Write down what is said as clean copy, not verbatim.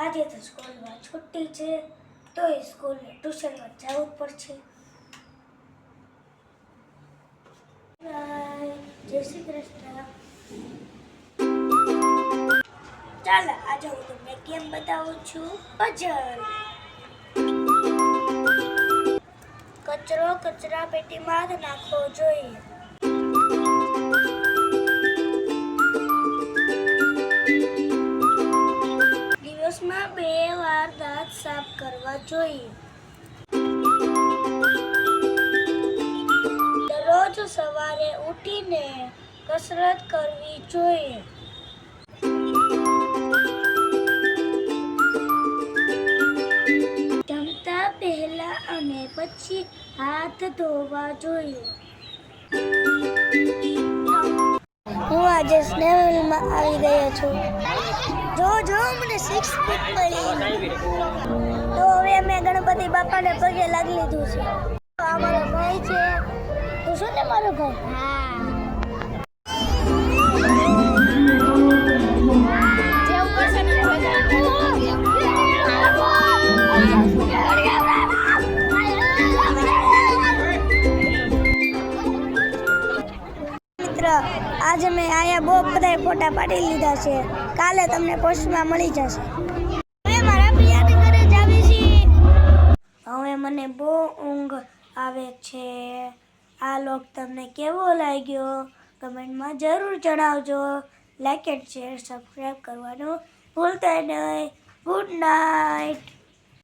આજે તો સ્કૂલમાં છુટ્ટી છે તો સ્કૂલે ટ્યુશનમાં જવું જ પડશે. બાય, જય શ્રી કૃષ્ણ. ચાલો આજે હું તમને કેમ બતાવું છું પઝલ. કચરો કચરા પેટીમાં જ નાખવો જોઈએ. દિવસમાં 2 વાર દાંત સાફ કરવા જોઈએ. દરરોજ સવારે ઉઠીને કસરત કરવી જોઈએ. જમતા પહેલા અને પછી હાથ ધોવા જોઈએ. હું આજે સ્નેહલમાં આવી ગયો છું. જો મને 6 ફીટ મળી. તો હવે મેં ગણપતિ બાપાને પગે લાગી લીધું છે. આ મારો ભાઈ છે. તું શું ને મારો ભાઈ? હા. આજે મેં આયા બહુ બધા ફોટા પાડી લીધા છે. કાલે તમને પોસ્ટમાં મળી જશે. હવે મારા પ્રિયાને ઘરે જાવી છે. હવે મને બહુ ઊંઘ આવે છે. આ લોક તમને કેવો લાગ્યો કમેન્ટમાં જરૂર જણાવજો. લાઈક એન્ડ શેર સબસ્ક્રાઇબ કરવાનું ભૂલતા નહીં. Good night.